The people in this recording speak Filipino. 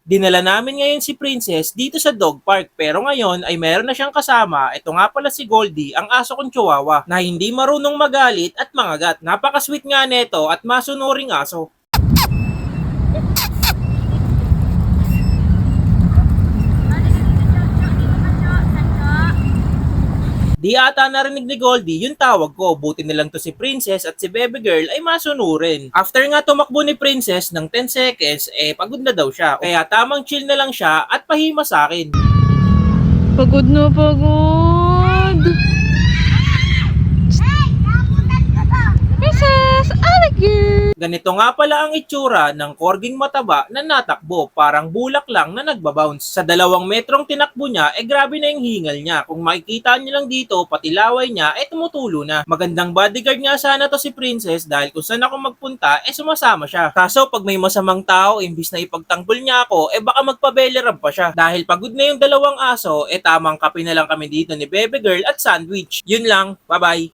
Dinala namin ngayon si Princess dito sa dog park pero ngayon ay meron na siyang kasama. Ito nga pala si Goldie, ang aso kong chihuahua na hindi marunong magalit at mangagat. Napaka-sweet nga neto at masunuring aso. Di ata narinig ni Goldie yung tawag ko, buti nilang to si Princess at si Baby Girl ay masunurin. After nga tumakbo ni Princess ng 10 seconds, pagod na daw siya. Kaya tamang chill na lang siya at pahima sa akin. Pagod na pagod. Princess, I like you. Ganito nga pala ang itsura ng corging mataba na natakbo, parang bulak lang na nagbabounce. Sa 2 metrong tinakbo niya, grabe na yung hingal niya. Kung makikita niyo lang dito, pati laway niya, tumutulo na. Magandang bodyguard nga sana to si Princess dahil kung saan ako magpunta, sumasama siya. Kaso pag may masamang tao, imbis na ipagtanggol niya ako, baka magpa-belly rub pa siya. Dahil pagod na yung 2 aso, tamang kape na lang kami dito ni Baby Girl at sandwich. Yun lang, bye-bye!